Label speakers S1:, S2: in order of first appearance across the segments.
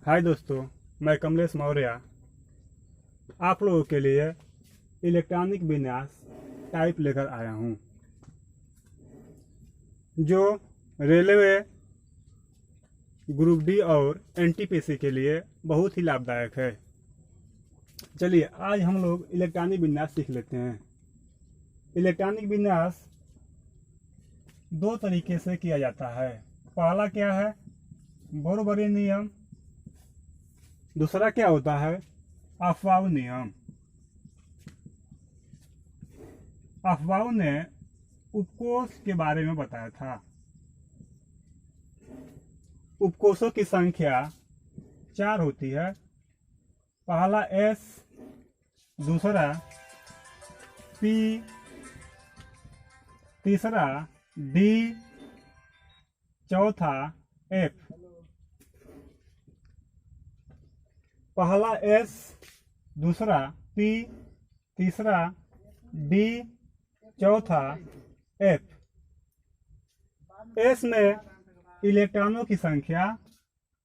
S1: हाय दोस्तों, मैं कमलेश मौर्य आप लोगों के लिए इलेक्ट्रॉनिक विन्यास टाइप लेकर आया हूँ जो रेलवे ग्रुप डी और एनटीपीसी के लिए बहुत ही लाभदायक है। चलिए आज हम लोग इलेक्ट्रॉनिक विन्यास सीख लेते हैं। इलेक्ट्रॉनिक विन्यास दो तरीके से किया जाता है। पहला क्या है, बोरबरी नियम। दूसरा क्या होता है, अफबाउ नियम। अफबाउ ने उपकोष के बारे में बताया था। उपकोषों की संख्या 4 होती है। पहला एस, दूसरा पी, तीसरा डी, चौथा एफ। पहला एस, दूसरा पी, तीसरा डी, चौथा एफ। एस में इलेक्ट्रॉनों की संख्या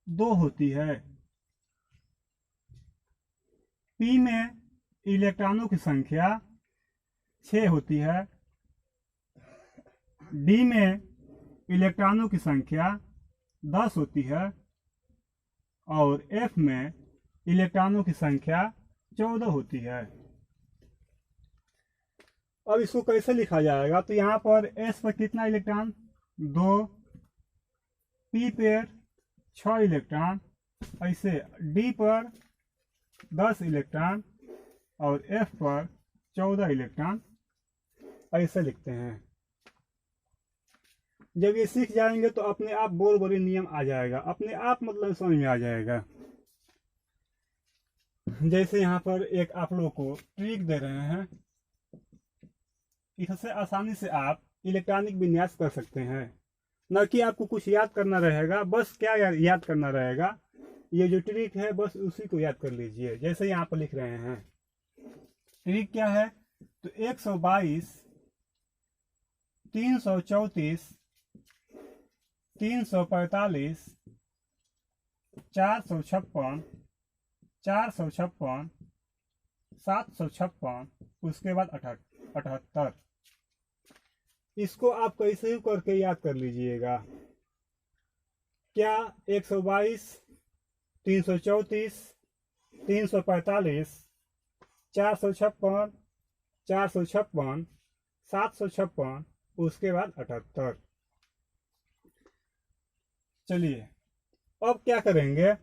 S1: 2 होती है। पी में इलेक्ट्रॉनों की संख्या 6 होती है। डी में इलेक्ट्रॉनों की संख्या 10 होती है और एफ में इलेक्ट्रॉनों की संख्या 14 होती है। अब इसको कैसे लिखा जाएगा, तो यहाँ पर एस पर कितना इलेक्ट्रॉन, 2, पी पर 6 इलेक्ट्रॉन, ऐसे डी पर 10 इलेक्ट्रॉन और एफ पर 14 इलेक्ट्रॉन, ऐसे लिखते हैं। जब ये सीख जाएंगे तो अपने आप बोरबरी नियम आ जाएगा, अपने आप मतलब समझ में आ जाएगा। जैसे यहाँ पर एक आप लोगों को ट्रिक दे रहे हैं, इससे आसानी से आप इलेक्ट्रॉनिक विन्यास कर सकते हैं। न कि आपको कुछ याद करना रहेगा, बस क्या याद करना रहेगा, ये जो ट्रिक है बस उसी को याद कर लीजिए। जैसे यहाँ पर लिख रहे हैं, ट्रिक क्या है, तो 122, 334, 345, 456, 456, 756, उसके बाद 78। इसको आप कैसे ही करके याद कर लीजिएगा। क्या 122, 334, 345, 456, 456, 756, उसके बाद 78। चलिए अब क्या करेंगे,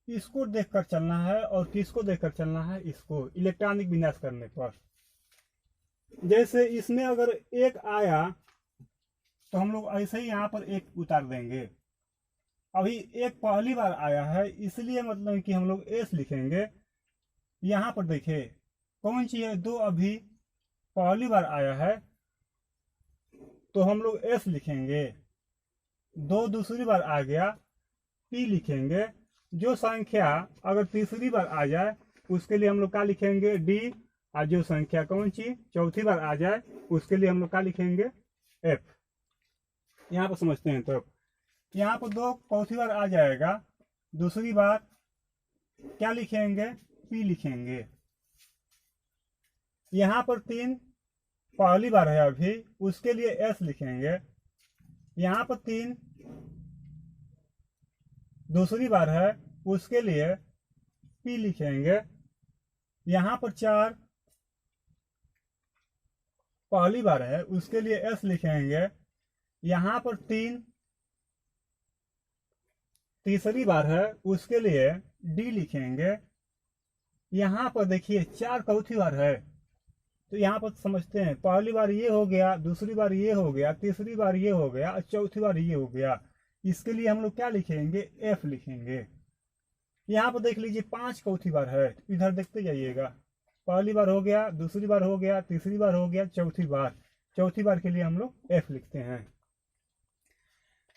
S1: इसको देखकर चलना है और किसको देखकर चलना है, इसको इलेक्ट्रॉनिक विन्यास करने पर। जैसे इसमें अगर एक आया तो हम लोग ऐसे ही यहाँ पर एक उतार देंगे। अभी एक पहली बार आया है इसलिए मतलब कि हम लोग एस लिखेंगे। यहाँ पर देखिए कौन सी है, 2 अभी पहली बार आया है तो हम लोग एस लिखेंगे। 2 दूसरी बार आ गया, पी लिखेंगे। जो संख्या अगर तीसरी बार आ जाए उसके लिए हम लोग क्या लिखेंगे, डी। और जो संख्या कौन सी चौथी बार आ जाए उसके लिए हम लोग क्या लिखेंगे, एफ। यहाँ पर समझते हैं। तो यहाँ पर 2 चौथी बार आ जाएगा, दूसरी बार क्या लिखेंगे, पी लिखेंगे। यहाँ पर 3 पहली बार है अभी, उसके लिए एस लिखेंगे। यहाँ पर 3 दूसरी बार है, उसके लिए पी लिखेंगे। यहाँ पर 4 पहली बार है, उसके लिए एस लिखेंगे। यहाँ पर 3 तीसरी बार है, उसके लिए डी लिखेंगे। यहाँ पर देखिए 4 चौथी बार है, तो यहाँ पर समझते हैं, पहली बार ये हो गया, दूसरी बार ये हो गया, तीसरी बार ये हो गया और चौथी बार ये हो गया। इसके लिए हम लोग क्या लिखेंगे, एफ लिखेंगे। यहाँ पर देख लीजिए 5 चौथी बार है, इधर देखते जाइएगा। पहली बार हो गया, दूसरी बार हो गया, तीसरी बार हो गया, चौथी बार के लिए हम लोग एफ लिखते हैं।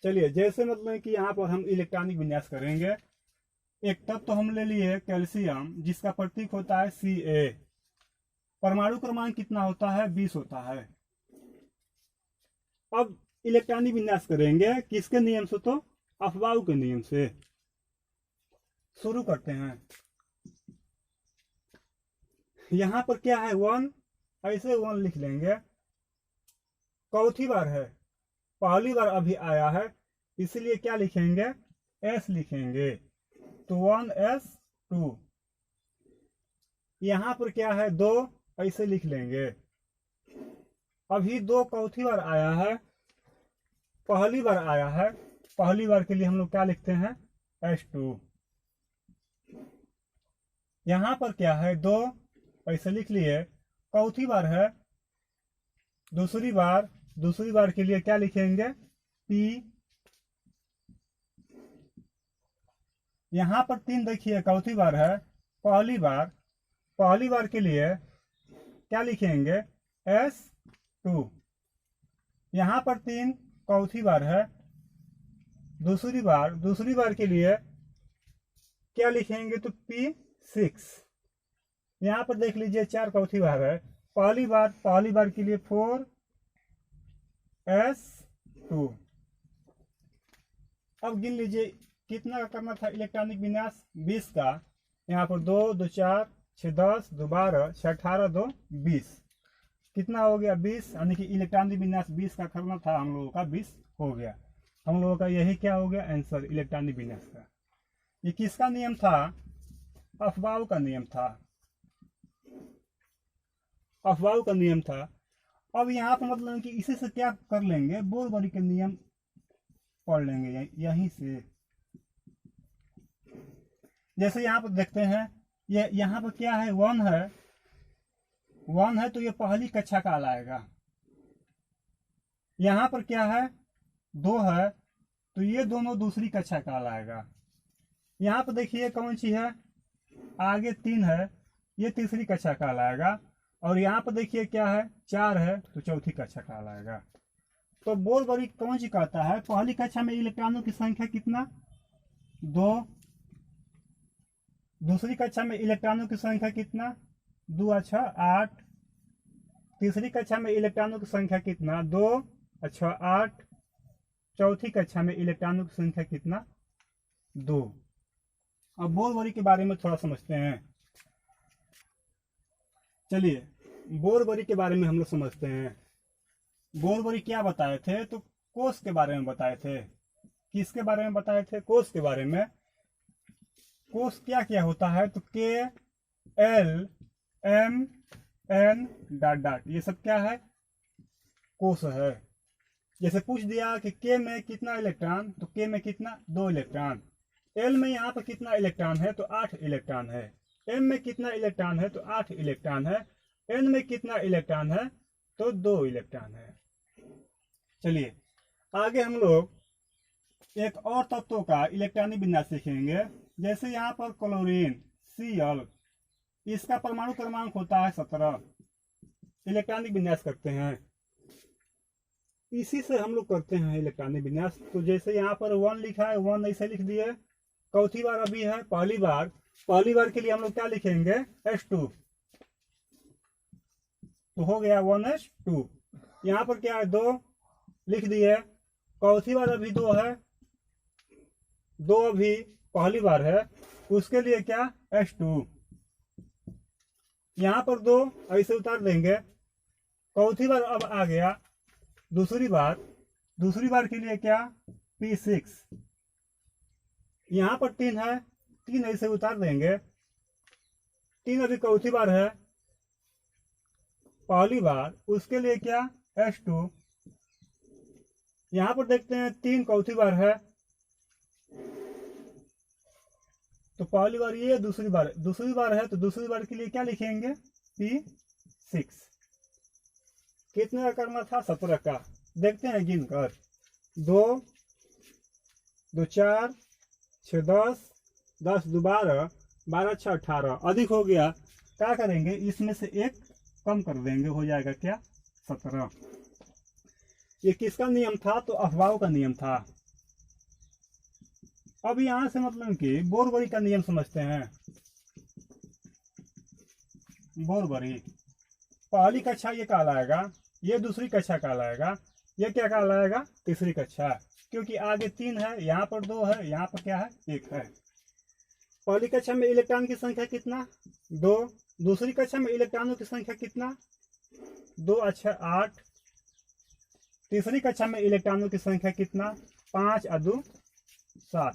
S1: चलिए जैसे मतलब कि यहाँ पर हम इलेक्ट्रॉनिक विन्यास करेंगे। एक तत्व तो हम ले लिए कैल्शियम, जिसका प्रतीक होता है Ca। परमाणु क्रमांक कितना होता है, 20 होता है। अब इलेक्ट्रॉनिक विन्यास करेंगे किसके नियम से, तो अफवाह के नियम से शुरू करते हैं। यहां पर क्या है, 1, ऐसे 1 लिख लेंगे। चौथी बार है, पहली बार अभी आया है, इसलिए क्या लिखेंगे, S लिखेंगे, तो 1s2। यहां पर क्या है, 2, ऐसे लिख लेंगे। अभी 2 चौथी बार आया है, पहली बार आया है, पहली बार के लिए हम लोग क्या लिखते हैं, S2। यहां पर क्या है, 2, ऐसे लिख लिए। चौथी बार है, दूसरी बार के लिए क्या लिखेंगे, P। यहां पर 3 देखिए, चौथी बार है, पहली बार के लिए क्या लिखेंगे, S2। यहां पर 3 चौथी बार है, दूसरी बार के लिए क्या लिखेंगे, तो P6। यहां पर देख लीजिए 4 चौथी बार है, पहली बार के लिए 4s2। अब गिन लीजिए कितना का करना था इलेक्ट्रॉनिक विन्यास, 20 का। यहाँ पर 2 2 4 6 10 2 12 6 18 2 20, कितना हो गया, 20। यानी कि इलेक्ट्रॉनिक विन्यास 20 का करना था हम लोगों का, 20 हो गया। हम लोगों का यही क्या हो गया आंसर इलेक्ट्रॉनिक विन्यास का। ये किसका नियम था, अफबाउ का नियम था, अफबाउ का नियम था। अब यहाँ पर मतलब कि इसी से क्या कर लेंगे, बोरबरी के नियम पढ़ लेंगे यहीं से। जैसे यहाँ पर देखते हैं, ये यहाँ पर क्या है, 1 है, तो ये पहली कक्षा का लाएगा। यहाँ पर क्या है, 2 है, तो ये दोनों दूसरी कक्षा का लाएगा। यहाँ पर देखिए कौन सी है, आगे 3 है, ये तीसरी कक्षा का लाएगा। और यहाँ पर देखिए क्या है, 4 है, तो चौथी कक्षा का लाएगा। तो बोरबरी कौन सी कहता है, पहली कक्षा में इलेक्ट्रॉनों की संख्या कितना, 2। दूसरी कक्षा में इलेक्ट्रॉनों की संख्या कितना, 2 अच्छा 8। तीसरी कक्षा में इलेक्ट्रॉनों की संख्या कितना, 2 अच्छा 8। चौथी कक्षा में इलेक्ट्रॉनों की संख्या कितना, 2। अब बोरबरी के बारे में थोड़ा समझते हैं। चलिए बोरबरी के बारे में हम लोग समझते हैं। बोरबरी क्या बताए थे, तो कोष के बारे में बताए थे। किसके बारे में बताए थे, कोष के बारे में। कोष क्या क्या होता है, तो K L M N dot dot, ये सब क्या है, कोष है। जैसे पूछ दिया कि K में कितना इलेक्ट्रॉन, तो K में कितना, 2 इलेक्ट्रॉन। L में यहाँ पर कितना इलेक्ट्रॉन है, तो 8 इलेक्ट्रॉन है। M में कितना इलेक्ट्रॉन है, तो 8 इलेक्ट्रॉन है। N में कितना इलेक्ट्रॉन है, तो 2 इलेक्ट्रॉन है। चलिए आगे हम लोग एक और तत्वों का इलेक्ट्रॉनिक विन्यास सीखेंगे। जैसे यहाँ पर क्लोरीन Cl, इसका परमाणु क्रमांक होता है 17। इलेक्ट्रॉनिक विन्यास करते हैं, इसी से हम लोग करते हैं इलेक्ट्रॉनिक विन्यास। तो जैसे यहाँ पर 1 लिखा है, 1 ऐसे लिख दिए। चौथी बार अभी है, पहली बार के लिए हम लोग क्या लिखेंगे, S2, तो हो गया 1s2। यहाँ पर क्या है, 2 लिख दिए। चौथी बार अभी 2 है, 2 अभी पहली बार है, उसके लिए क्या, S2। यहाँ पर 2 ऐसे उतार देंगे। चौथी बार अब आ गया, दूसरी बार के लिए क्या, P6। यहाँ पर 3 है, 3 ऐसे उतार देंगे। 3 अभी चौथी बार है, पहली बार, उसके लिए क्या, S2। यहाँ पर देखते हैं 3 चौथी बार है, तो पहली बार ये, दूसरी बार है, तो दूसरी बार के लिए क्या लिखेंगे, P6। कितने का करना था, 17 का। देखते हैं गिन कर, 2 2 4 6 10 10 2 12 12 6 18, अधिक हो गया। क्या करेंगे, इसमें से एक कम कर देंगे, हो जाएगा क्या, 17। ये किसका नियम था, तो अफबाउ का नियम था। अब यहां से मतलब कि बोरबरी का नियम समझते हैं। बोरबरी पहली कक्षा ये कहलाएगा, ये दूसरी कक्षा कहलाएगा, ये क्या कहलाएगा, तीसरी कक्षा। क्योंकि आगे 3 है, यहाँ पर 2 है, यहाँ पर क्या है 1 है। पहली कक्षा में इलेक्ट्रॉन की संख्या कितना 2, दूसरी कक्षा में इलेक्ट्रॉनों की संख्या कितना 2 अच्छा 8, तीसरी कक्षा में इलेक्ट्रॉनों की संख्या कितना 5 और 2 7।